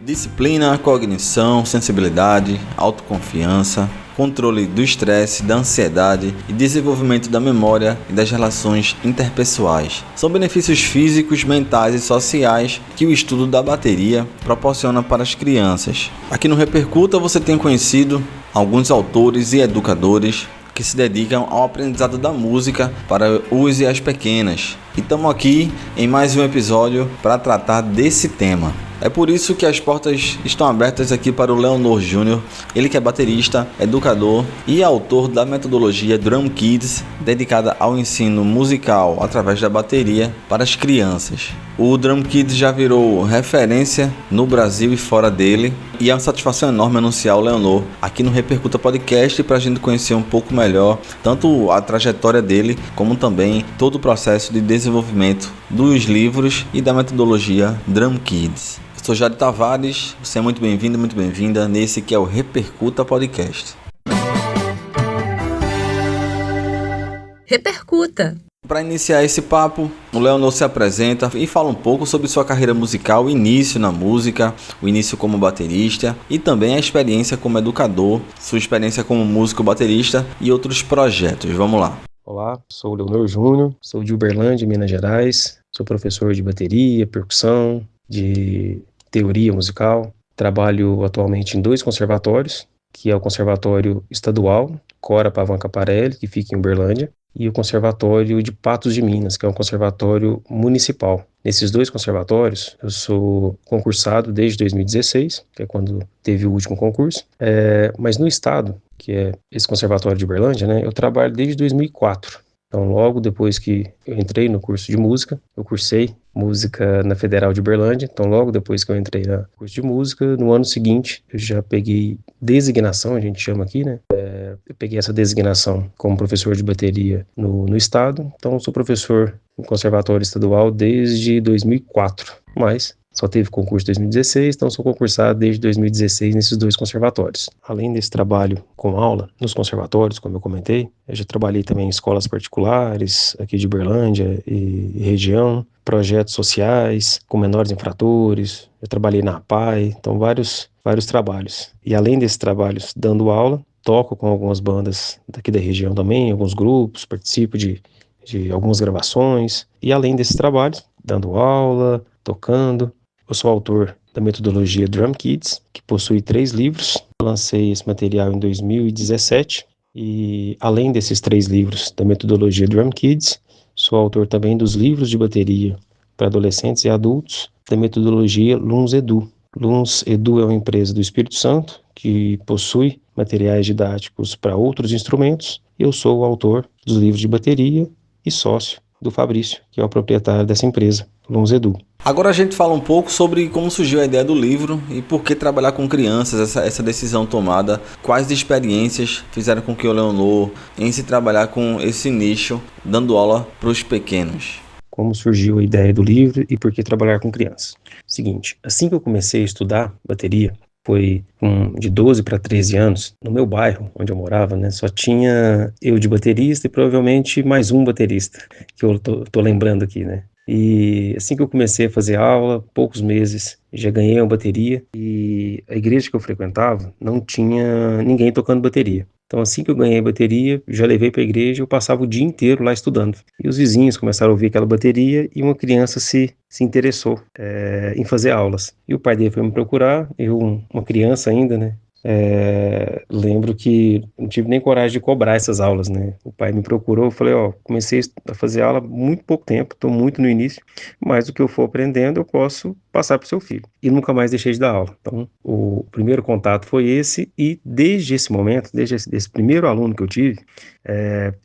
Disciplina, cognição, sensibilidade, autoconfiança, controle do estresse, da ansiedade e desenvolvimento da memória e das relações interpessoais. São benefícios físicos, mentais e sociais que o estudo da bateria proporciona para as crianças. Aqui no Repercuta você tem conhecido alguns autores e educadores que se dedicam ao aprendizado da música para os e as pequenas. E estamos aqui em mais um episódio para tratar desse tema. É por isso que as portas estão abertas aqui para o Leonor Júnior, ele que é baterista, educador e autor da metodologia Drum Kids, dedicada ao ensino musical através da bateria para as crianças. O Drum Kids já virou referência no Brasil e fora dele, e é uma satisfação enorme anunciar o Leonor aqui no Repercuta Podcast para a gente conhecer um pouco melhor tanto a trajetória dele, como também todo o processo de desenvolvimento dos livros e da metodologia Drum Kids. Eu sou Jade Tavares, você é muito bem-vindo, muito bem-vinda nesse que é o Repercuta Podcast. Repercuta! Para iniciar esse papo, o Leonor se apresenta e fala um pouco sobre sua carreira musical, o início na música, o início como baterista e também a experiência como educador, sua experiência como músico baterista e outros projetos. Vamos lá. Olá, sou o Leonor Júnior, sou de Uberlândia, Minas Gerais, sou professor de bateria, percussão, de teoria musical. Trabalho atualmente em 2 conservatórios, que é o Conservatório Estadual Cora Pavan Caparelli, que fica em Uberlândia, e o Conservatório de Patos de Minas, que é um conservatório municipal. Nesses 2 conservatórios, eu sou concursado desde 2016, que é quando teve o último concurso, mas no estado, que é esse conservatório de Uberlândia, eu trabalho desde 2004. Então, logo depois que eu entrei no curso de música, eu cursei música na Federal de Uberlândia. Então, logo depois que eu entrei no curso de música, no ano seguinte, eu já peguei designação, a gente chama aqui, eu peguei essa designação como professor de bateria no estado. Então, eu sou professor no Conservatório Estadual desde 2004, mas só teve concurso em 2016, então sou concursado desde 2016 nesses 2 conservatórios. Além desse trabalho com aula nos conservatórios, como eu comentei, eu já trabalhei também em escolas particulares aqui de Uberlândia e região, projetos sociais com menores infratores, eu trabalhei na APAE, então vários trabalhos. E além desses trabalhos dando aula, toco com algumas bandas daqui da região também, alguns grupos, participo de algumas gravações. E além desses trabalhos, dando aula, tocando, eu sou autor da metodologia Drum Kids, que possui 3 livros. Eu lancei esse material em 2017 e, além desses 3 livros da metodologia Drum Kids, sou autor também dos livros de bateria para adolescentes e adultos da metodologia Luns Edu. Luns Edu é uma empresa do Espírito Santo que possui materiais didáticos para outros instrumentos. Eu sou o autor dos livros de bateria e sócio do Fabrício, que é o proprietário dessa empresa, Luns Edu. Agora a gente fala um pouco sobre como surgiu a ideia do livro e por que trabalhar com crianças, essa decisão tomada, quais experiências fizeram com que o Leonor em se trabalhar com esse nicho, dando aula para os pequenos. Como surgiu a ideia do livro e por que trabalhar com crianças. Seguinte, assim que eu comecei a estudar bateria, foi de 12 para 13 anos, no meu bairro, onde eu morava, só tinha eu de baterista e provavelmente mais um baterista, que eu tô lembrando aqui, E assim que eu comecei a fazer aula, poucos meses, já ganhei uma bateria e a igreja que eu frequentava não tinha ninguém tocando bateria. Então assim que eu ganhei a bateria, já levei para a igreja e eu passava o dia inteiro lá estudando. E os vizinhos começaram a ouvir aquela bateria e uma criança se interessou em fazer aulas. E o pai dele foi me procurar, eu, uma criança ainda, lembro que não tive nem coragem de cobrar essas aulas, O pai me procurou, eu falei, comecei a fazer aula há muito pouco tempo, estou muito no início, mas o que eu for aprendendo eu posso passar para o seu filho. E nunca mais deixei de dar aula. Então, o primeiro contato foi esse e desde esse momento, desde esse primeiro aluno que eu tive,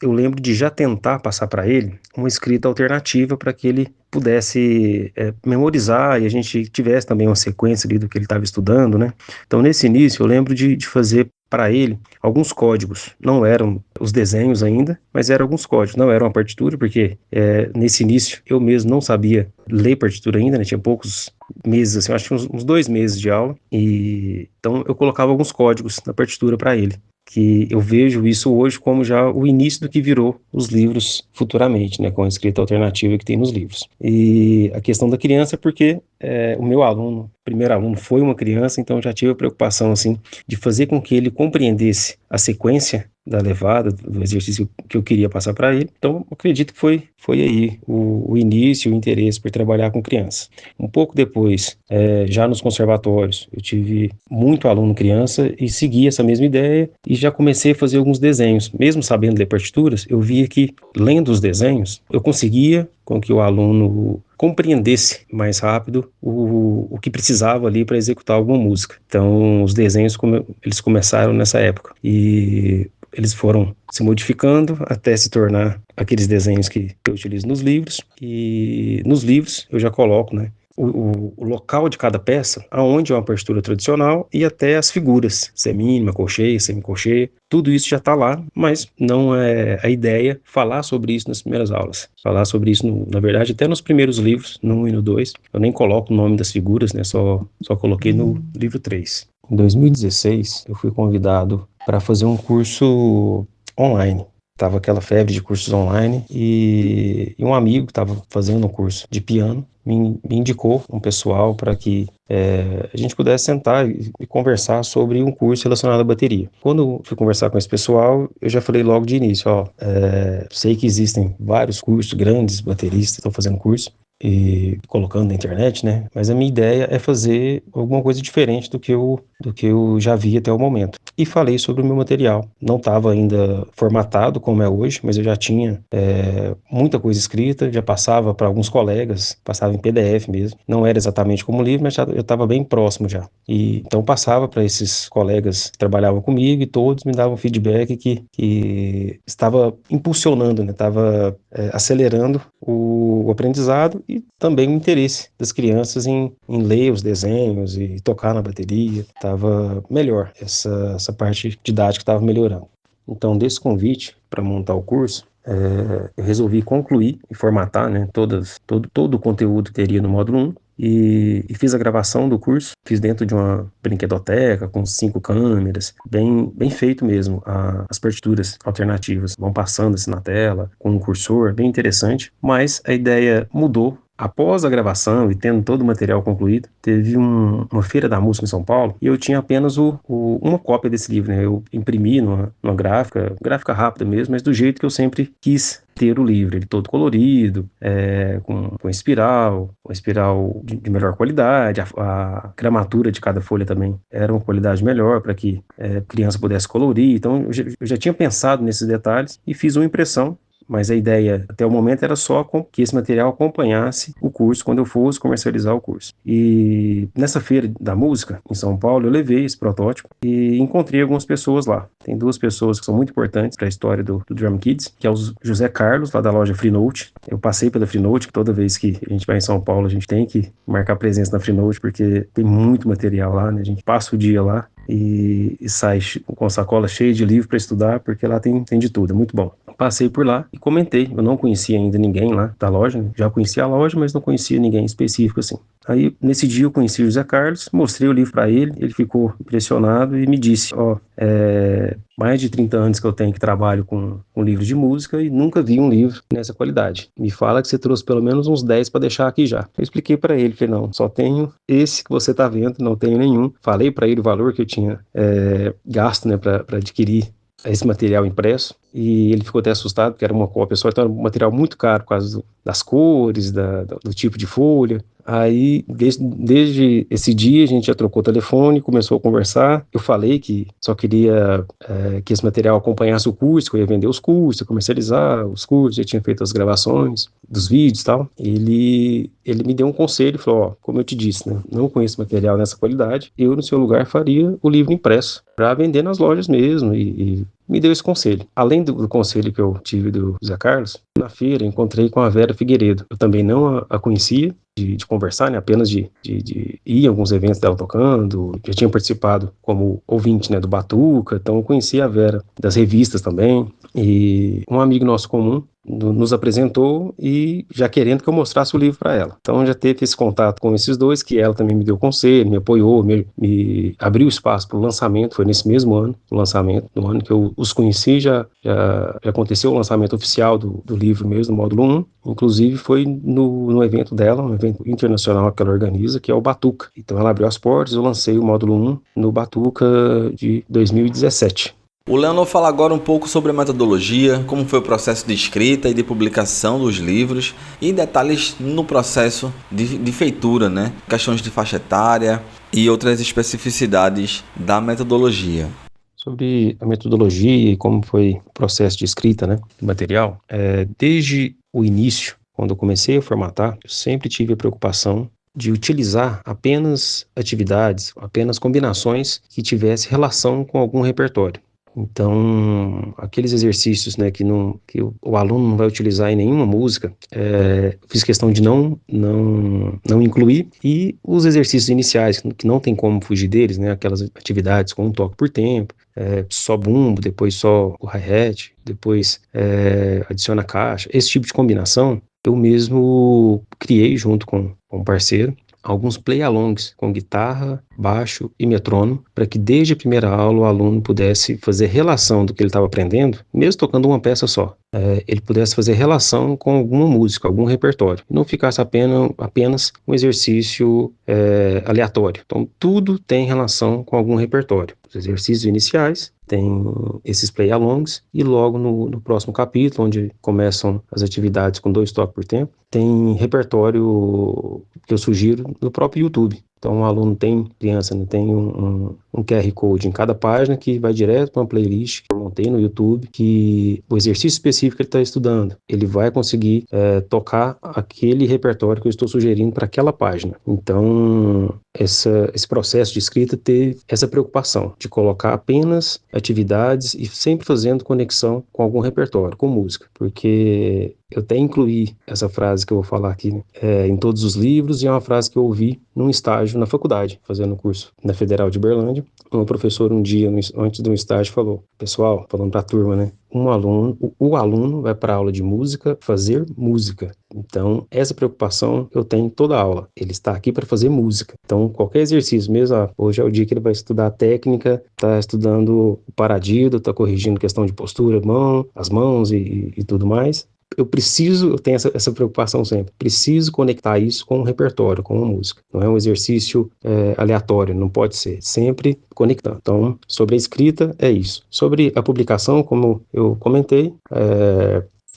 eu lembro de já tentar passar para ele uma escrita alternativa para que ele pudesse memorizar e a gente tivesse também uma sequência ali do que ele estava estudando, Então, nesse início, eu lembro de fazer para ele alguns códigos. Não eram os desenhos ainda, mas eram alguns códigos. Não era uma partitura, porque nesse início eu mesmo não sabia ler partitura ainda, Tinha poucos meses, assim, acho que uns 2 meses de aula. E então eu colocava alguns códigos na partitura para ele. que eu vejo isso hoje como já o início do que virou os livros futuramente, né, com a escrita alternativa que tem nos livros. E a questão da criança é porque o meu aluno, primeiro aluno, foi uma criança, então eu já tive a preocupação assim de fazer com que ele compreendesse a sequência da levada, do exercício que eu queria passar para ele. Então, eu acredito que foi aí o início, o interesse por trabalhar com criança. Um pouco depois, já nos conservatórios, eu tive muito aluno criança e segui essa mesma ideia e já comecei a fazer alguns desenhos. Mesmo sabendo ler partituras, eu via que, lendo os desenhos, eu conseguia com que o aluno compreendesse mais rápido o que precisava ali para executar alguma música. Então, os desenhos, eles começaram nessa época e eles foram se modificando até se tornar aqueles desenhos que eu utilizo nos livros. E nos livros eu já coloco, né, o local de cada peça, aonde é uma partitura tradicional e até as figuras, semínima, colcheia, semicolcheia, tudo isso já está lá, mas não é a ideia falar sobre isso nas primeiras aulas. Falar sobre isso, na verdade, até nos primeiros livros, no 1 e no 2, eu nem coloco o nome das figuras, né, só coloquei no livro 3. Em 2016, eu fui convidado para fazer um curso online. Tava aquela febre de cursos online e um amigo que estava fazendo um curso de piano me indicou um pessoal para que a gente pudesse sentar e conversar sobre um curso relacionado à bateria. Quando eu fui conversar com esse pessoal, eu já falei logo de início, sei que existem vários cursos, grandes bateristas estão fazendo curso e colocando na internet, né? Mas a minha ideia é fazer alguma coisa diferente do que eu já vi até o momento. E falei sobre o meu material. Não estava ainda formatado como é hoje, mas eu já tinha muita coisa escrita, já passava para alguns colegas, passava em PDF mesmo. Não era exatamente como livro, mas eu estava bem próximo já. E então passava para esses colegas que trabalhavam comigo e todos me davam feedback que estava impulsionando, né? Estava acelerando o aprendizado e também o interesse das crianças em ler os desenhos e tocar na bateria. Estava melhor, essa parte didática estava melhorando. Então, desse convite para montar o curso, eu resolvi concluir e formatar, né, todo o conteúdo que teria no módulo 1 e fiz a gravação do curso, fiz dentro de uma brinquedoteca com 5 câmeras, bem feito mesmo. As partituras alternativas vão passando assim na tela, com um cursor, bem interessante, mas a ideia mudou. Após a gravação e tendo todo o material concluído, teve uma feira da música em São Paulo e eu tinha apenas uma cópia desse livro, né? Eu imprimi numa gráfica rápida mesmo, mas do jeito que eu sempre quis ter o livro, ele todo colorido, com espiral, de melhor qualidade, a gramatura de cada folha também era uma qualidade melhor para que a criança pudesse colorir. Então eu já tinha pensado nesses detalhes e fiz uma impressão. Mas a ideia, até o momento, era só que esse material acompanhasse o curso quando eu fosse comercializar o curso. E nessa feira da música, em São Paulo, eu levei esse protótipo e encontrei algumas pessoas lá. Tem 2 pessoas que são muito importantes para a história do Drum Kids, que é o José Carlos, lá da loja Freenote. Eu passei pela Freenote, que toda vez que a gente vai em São Paulo, a gente tem que marcar presença na Freenote, porque tem muito material lá, né? A gente passa o dia lá e sai com a sacola cheia de livro para estudar, porque lá tem de tudo, é muito bom. Passei por lá e comentei, eu não conhecia ainda ninguém lá da loja, né? Já conhecia a loja, mas não conhecia ninguém específico assim. Aí, nesse dia eu conheci o José Carlos, mostrei o livro para ele ficou impressionado e me disse, mais de 30 anos que eu tenho que trabalho com livro de música e nunca vi um livro nessa qualidade. Me fala que você trouxe pelo menos uns 10 para deixar aqui já. Eu expliquei para ele, falei, não, só tenho esse que você tá vendo, não tenho nenhum. Falei para ele o valor que eu tinha gasto, né, para adquirir esse material impresso, e ele ficou até assustado, porque era uma cópia só, então era um material muito caro por causa das cores, do tipo de folha. Aí, desde esse dia, a gente já trocou o telefone, começou a conversar. Eu falei que só queria que esse material acompanhasse o curso, que eu ia vender os cursos, comercializar os cursos, já tinha feito as gravações dos vídeos e tal. Ele me deu um conselho, falou, como eu te disse, né, não conheço material nessa qualidade, eu no seu lugar faria o livro impresso, para vender nas lojas mesmo, e me deu esse conselho. Além do conselho que eu tive do Zé Carlos, na feira encontrei com a Vera Figueiredo. Eu também não a conhecia, de conversar, né, apenas de ir a alguns eventos dela tocando, já tinha participado como ouvinte, né, do Batuca, então eu conhecia a Vera das revistas também, E um amigo nosso comum nos apresentou e já querendo que eu mostrasse o livro para ela. Então já teve esse contato com esses dois, que ela também me deu conselho, me apoiou, me abriu espaço para o lançamento. Foi nesse mesmo ano, o lançamento, no ano que eu os conheci, já aconteceu o lançamento oficial do livro mesmo, do módulo 1. Inclusive foi no evento dela, um evento internacional que ela organiza, que é o Batuca. Então ela abriu as portas, eu lancei o módulo 1 no Batuca de 2017. O Leonor fala agora um pouco sobre a metodologia, como foi o processo de escrita e de publicação dos livros e detalhes no processo de feitura, né? Questões de faixa etária e outras especificidades da metodologia. Sobre a metodologia e como foi o processo de escrita, né, do material, desde o início, quando eu comecei a formatar, eu sempre tive a preocupação de utilizar apenas atividades, apenas combinações que tivessem relação com algum repertório. Então, aqueles exercícios, né, que o aluno não vai utilizar em nenhuma música, fiz questão de não incluir. E os exercícios iniciais, que não tem como fugir deles, né, aquelas atividades com um toque por tempo, só bumbo, depois só o hi-hat, depois adiciona caixa, esse tipo de combinação, eu mesmo criei junto com um parceiro alguns play-alongs com guitarra, baixo e metrônomo, para que desde a primeira aula o aluno pudesse fazer relação do que ele estava aprendendo, mesmo tocando uma peça só. Ele pudesse fazer relação com alguma música, algum repertório, e não ficasse apenas um exercício aleatório. Então, tudo tem relação com algum repertório. Os exercícios iniciais tem esses play-alongs, e logo no próximo capítulo, onde começam as atividades com 2 toques por tempo, tem repertório que eu sugiro no próprio YouTube. Então, o aluno criança, né, tem um QR Code em cada página que vai direto para uma playlist que eu montei no YouTube, que o exercício específico que ele está estudando, ele vai conseguir tocar aquele repertório que eu estou sugerindo para aquela página. Então, esse processo de escrita ter essa preocupação de colocar apenas atividades e sempre fazendo conexão com algum repertório, com música, porque eu até incluí essa frase que eu vou falar aqui, né, em todos os livros, e é uma frase que eu ouvi num estágio na faculdade, fazendo um curso na Federal de Uberlândia. Um professor um dia, antes de um estágio, falou: pessoal, falando para a turma, né, o aluno vai para a aula de música fazer música. Então, essa preocupação eu tenho em toda a aula. Ele está aqui para fazer música. Então, qualquer exercício, mesmo hoje é o dia que ele vai estudar técnica, está estudando o paradido, está corrigindo questão de postura, as mãos e tudo mais. Eu tenho essa preocupação sempre. Preciso conectar isso com um repertório, com uma música. Não é um exercício aleatório, não pode ser. Sempre conectando. Então, sobre a escrita, é isso. Sobre a publicação, como eu comentei,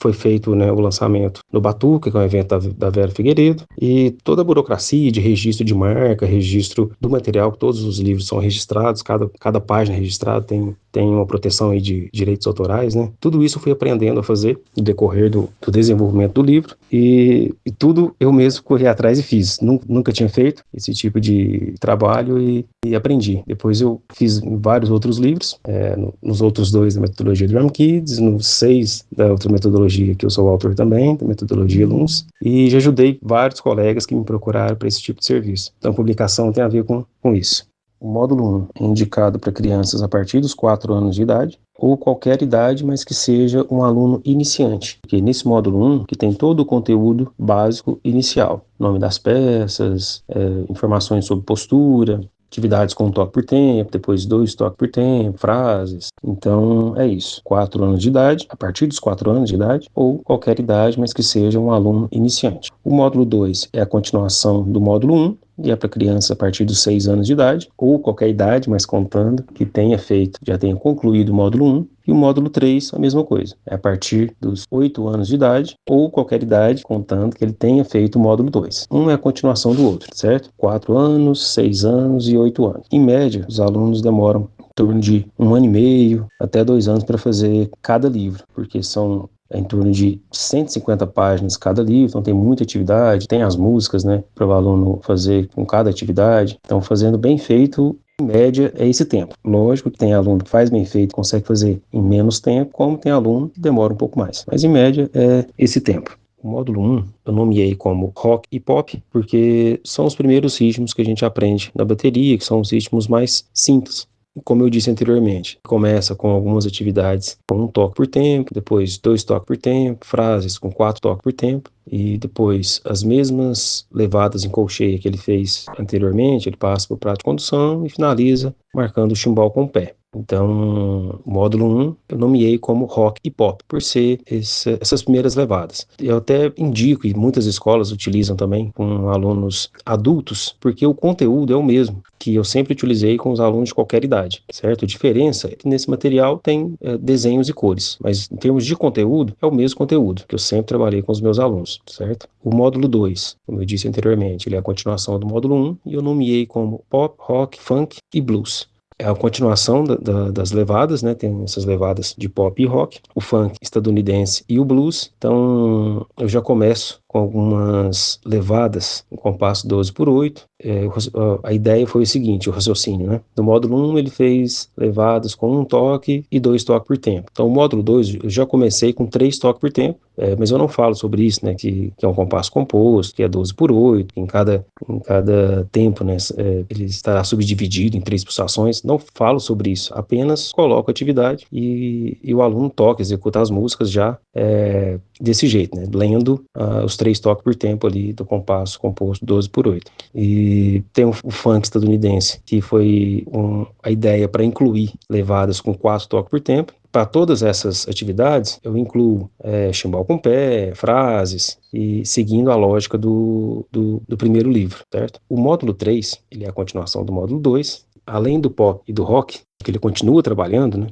foi feito, né, o lançamento no Batuca, que é um evento da Vera Figueiredo, e toda a burocracia de registro de marca, registro do material, todos os livros são registrados, cada página registrada tem uma proteção aí de direitos autorais, né? Tudo isso eu fui aprendendo a fazer no decorrer do desenvolvimento do livro, e tudo eu mesmo corri atrás e fiz. Nunca tinha feito esse tipo de trabalho e aprendi. Depois eu fiz vários outros livros, nos outros 2 da metodologia Drum Kids, nos 6 da outra metodologia que eu sou o autor também, da metodologia LUNS, e já ajudei vários colegas que me procuraram para esse tipo de serviço. Então, a publicação tem a ver com isso. O módulo 1 é indicado para crianças a partir dos 4 anos de idade, ou qualquer idade, mas que seja um aluno iniciante. Porque nesse módulo 1, que tem todo o conteúdo básico inicial, nome das peças, informações sobre postura, atividades com um toque por tempo, depois 2 toques por tempo, frases. Então, é isso. 4 anos de idade, a partir dos 4 anos de idade, ou qualquer idade, mas que seja um aluno iniciante. O módulo 2 é a continuação do módulo 1, e é para criança a partir dos 6 anos de idade, ou qualquer idade, mas contando que já tenha concluído o módulo 1, e o módulo 3, a mesma coisa, é a partir dos 8 anos de idade, ou qualquer idade, contando que ele tenha feito o módulo 2. Um é a continuação do outro, certo? 4 anos, 6 anos e 8 anos. Em média, os alunos demoram em torno de 1 ano e meio até 2 anos para fazer cada livro, porque são em torno de 150 páginas cada livro, então tem muita atividade, tem as músicas, né, para o aluno fazer com cada atividade. Então, fazendo bem feito, em média, é esse tempo. Lógico que tem aluno que faz bem feito, consegue fazer em menos tempo, como tem aluno que demora um pouco mais. Mas, em média, é esse tempo. O módulo 1 eu nomeei como rock e pop, porque são os primeiros ritmos que a gente aprende na bateria, que são os ritmos mais simples. como eu disse anteriormente, começa com algumas atividades com 1 toque por tempo, depois 2 toques por tempo, frases com 4 toques por tempo, e depois as mesmas levadas em colcheia que ele fez anteriormente, ele passa para o prato de condução e finaliza marcando o chimbal com o pé. Então, o módulo 1 eu nomeei como rock e pop, por ser essas primeiras levadas. Eu até indico, e muitas escolas utilizam também com alunos adultos, porque o conteúdo é o mesmo que eu sempre utilizei com os alunos de qualquer idade, certo? A diferença é que nesse material tem desenhos e cores, mas em termos de conteúdo, é o mesmo conteúdo que eu sempre trabalhei com os meus alunos, certo? O módulo 2, como eu disse anteriormente, ele é a continuação do módulo 1 e eu nomeei como pop, rock, funk e blues. É a continuação das levadas, né? Tem essas levadas de pop e rock, o funk estadunidense e o blues. Então, eu já começo com algumas levadas em compasso 12/8. A ideia foi o seguinte, o raciocínio, né? No módulo 1 ele fez levadas com 1 toque e 2 toques por tempo. Então, o módulo 2 eu já comecei com 3 toques por tempo, mas eu não falo sobre isso, né? Que é um compasso composto, que é 12/8, em cada tempo, né? Ele estará subdividido em 3 pulsações. Não falo sobre isso, apenas coloco a atividade e o aluno toca, executa as músicas já desse jeito, né? Lendo os 3 toques por tempo ali do compasso composto 12/8. E tem o funk estadunidense, que foi a ideia para incluir levadas com 4 toques por tempo. Para todas essas atividades, eu incluo chimbal com pé, frases, e seguindo a lógica do primeiro livro, certo? O módulo 3, ele é a continuação do módulo 2, além do pop e do rock, que ele continua trabalhando, né?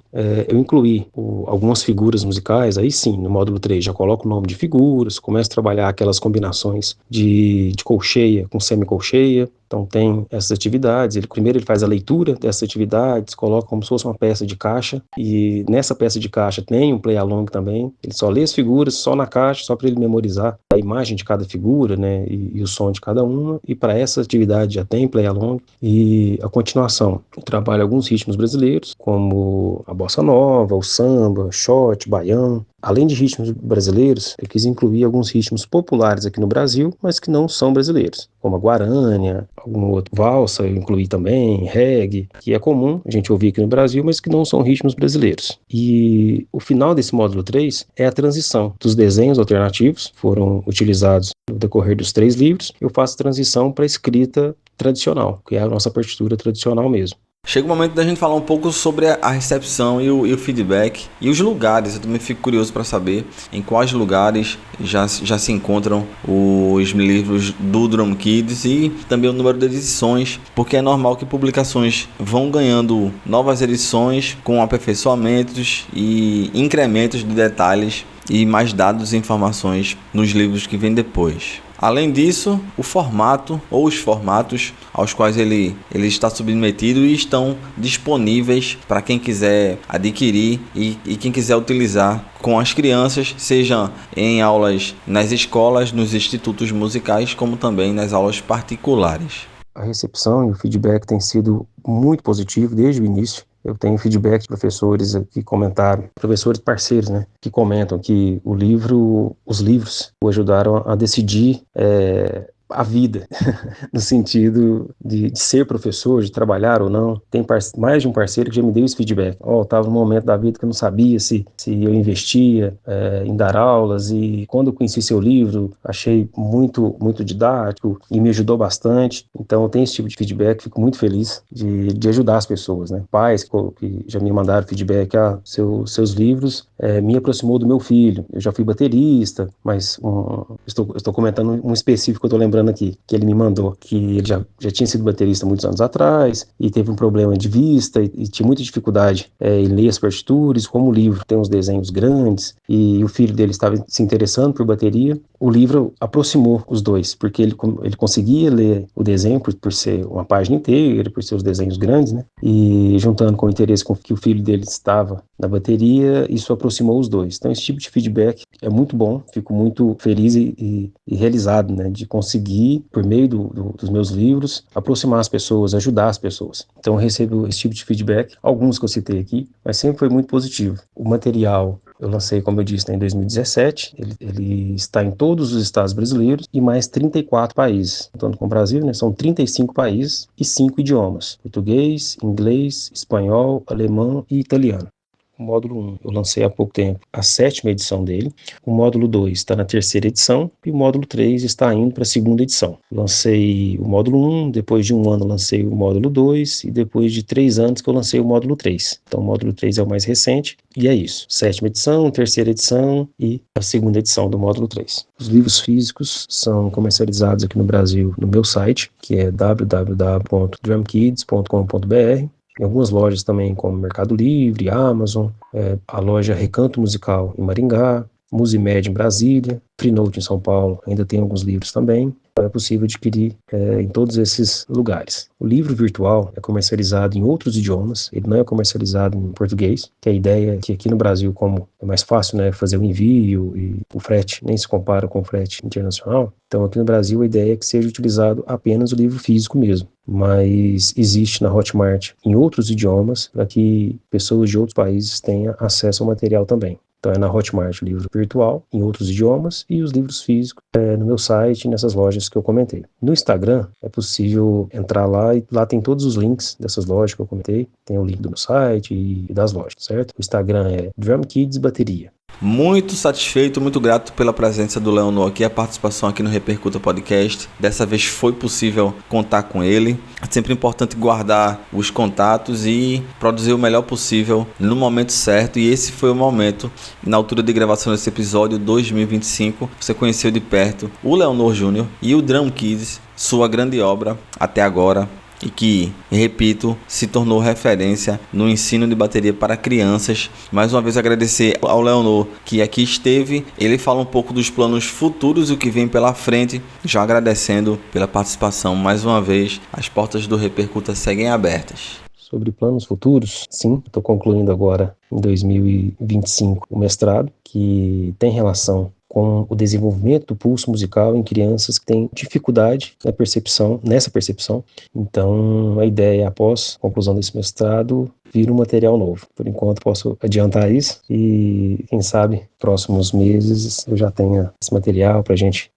Eu incluí algumas figuras musicais, aí sim, no módulo 3 já coloco o nome de figuras, começo a trabalhar aquelas combinações de colcheia com semicolcheia. Então tem essas atividades, primeiro ele faz a leitura dessas atividades, coloca como se fosse uma peça de caixa, e nessa peça de caixa tem um play along também, ele só lê as figuras só na caixa, só para ele memorizar a imagem de cada figura, né, e o som de cada uma, e para essa atividade já tem play along. E a continuação, eu trabalho alguns ritmos brasileiros, como a bossa nova, o samba, shot, baião. Além de ritmos brasileiros, eu quis incluir alguns ritmos populares aqui no Brasil, mas que não são brasileiros, como a guarânia, algum outro valsa, eu incluí também, reggae, que é comum a gente ouvir aqui no Brasil, mas que não são ritmos brasileiros. E o final desse módulo 3 é a transição dos desenhos alternativos, foram utilizados no decorrer dos 3 livros. Eu faço transição para a escrita tradicional, que é a nossa partitura tradicional mesmo. Chega o momento da gente falar um pouco sobre a recepção e o feedback e os lugares. Eu também fico curioso para saber em quais lugares já se encontram os livros do Drum Kids e também o número de edições, porque é normal que publicações vão ganhando novas edições com aperfeiçoamentos e incrementos de detalhes e mais dados e informações nos livros que vêm depois. Além disso, o formato ou os formatos aos quais ele está submetido e estão disponíveis para quem quiser adquirir e quem quiser utilizar com as crianças, seja em aulas nas escolas, nos institutos musicais, como também nas aulas particulares. A recepção e o feedback tem sido muito positivo desde o início. Eu tenho feedback de professores que comentaram, professores parceiros, né, que comentam que os livros o ajudaram a decidir a vida, no sentido de ser professor, de trabalhar ou não. Tem mais de um parceiro que já me deu esse feedback. Estava num momento da vida que eu não sabia se eu investia em dar aulas, e quando eu conheci seu livro, achei muito, muito didático e me ajudou bastante. Então, eu tenho esse tipo de feedback, fico muito feliz de ajudar as pessoas, né? Pais que já me mandaram feedback, seus livros me aproximou do meu filho. Eu já fui baterista, mas estou comentando um específico que eu estou lembrando aqui, que ele me mandou, que ele já tinha sido baterista muitos anos atrás e teve um problema de vista e tinha muita dificuldade em ler as partituras. Como o livro tem uns desenhos grandes e o filho dele estava se interessando por bateria, o livro aproximou os dois, porque ele conseguia ler o desenho por ser uma página inteira, por ser os desenhos grandes, né? E juntando com o interesse com que o filho dele estava na bateria, isso aproximou os dois. Então esse tipo de feedback é muito bom, fico muito feliz e realizado, né, de conseguir, por meio dos meus livros, aproximar as pessoas, ajudar as pessoas. Então eu recebo esse tipo de feedback, alguns que eu citei aqui, mas sempre foi muito positivo. O material Eu lancei, como eu disse, em 2017. Ele está em todos os estados brasileiros e mais 34 países. Contando com o Brasil, né, são 35 países e 5 idiomas: português, inglês, espanhol, alemão e italiano. O módulo 1 eu lancei há pouco tempo a 7ª edição dele. O módulo 2 está na 3ª edição e o módulo 3 está indo para a 2ª edição. Lancei o módulo 1, depois de um ano lancei o módulo 2 e depois de 3 anos que eu lancei o módulo 3. Então o módulo 3 é o mais recente e é isso. 7ª edição, 3ª edição e a 2ª edição do módulo 3. Os livros físicos são comercializados aqui no Brasil no meu site, que é www.drumkids.com.br. Em algumas lojas também, como Mercado Livre, Amazon, a loja Recanto Musical em Maringá, Musimed em Brasília, Frinote em São Paulo, ainda tem alguns livros também. Então é possível adquirir em todos esses lugares. O livro virtual é comercializado em outros idiomas, ele não é comercializado em português, que a ideia é que aqui no Brasil, como é mais fácil, né, fazer o envio e o frete nem se compara com o frete internacional, então aqui no Brasil a ideia é que seja utilizado apenas o livro físico mesmo, mas existe na Hotmart em outros idiomas para que pessoas de outros países tenham acesso ao material também. Então é na Hotmart o livro virtual, em outros idiomas, e os livros físicos no meu site e nessas lojas que eu comentei. No Instagram é possível entrar lá e lá tem todos os links dessas lojas que eu comentei. Tem o link do meu site e das lojas, certo? O Instagram é Drum Kids Bateria. Muito satisfeito, muito grato pela presença do Leonor aqui, a participação aqui no Repercuta Podcast. Dessa vez foi possível contar com ele. É sempre importante guardar os contatos e produzir o melhor possível no momento certo. E esse foi o momento, na altura de gravação desse episódio 2025, você conheceu de perto o Leonor Júnior e o Drum Kids, sua grande obra até agora. E que, repito, se tornou referência no ensino de bateria para crianças. Mais uma vez agradecer ao Leonor que aqui esteve. Ele fala um pouco dos planos futuros e o que vem pela frente. Já agradecendo pela participação mais uma vez. As portas do Repercuta seguem abertas. Sobre planos futuros, sim, estou concluindo agora em 2025 o mestrado, que tem relação com o desenvolvimento do pulso musical em crianças que têm dificuldade nessa percepção. Então, a ideia é, após a conclusão desse mestrado, vir um material novo. Por enquanto, posso adiantar isso e, quem sabe, próximos meses eu já tenha esse material para a gente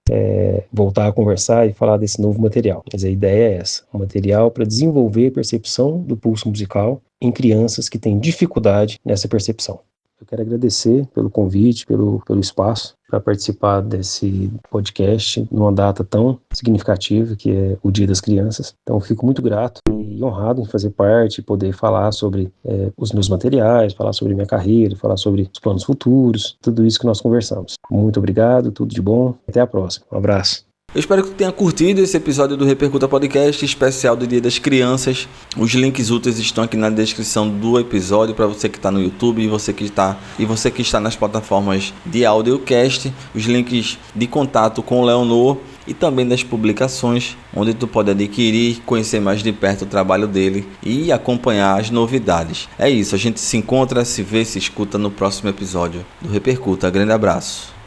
voltar a conversar e falar desse novo material. Mas a ideia é essa, um material para desenvolver a percepção do pulso musical em crianças que têm dificuldade nessa percepção. Eu quero agradecer pelo convite, pelo espaço para participar desse podcast numa data tão significativa que é o Dia das Crianças. Então, eu fico muito grato e honrado em fazer parte, poder falar sobre os meus materiais, falar sobre minha carreira, falar sobre os planos futuros, tudo isso que nós conversamos. Muito obrigado, tudo de bom. Até a próxima. Um abraço. Eu espero que tu tenha curtido esse episódio do Repercuta Podcast especial do Dia das Crianças. Os links úteis estão aqui na descrição do episódio para você que está no YouTube e você que está nas plataformas de audiocast. Os links de contato com o Leonor e também das publicações, onde tu pode adquirir, conhecer mais de perto o trabalho dele e acompanhar as novidades. É isso, a gente se encontra, se vê, se escuta no próximo episódio do Repercuta. Grande abraço.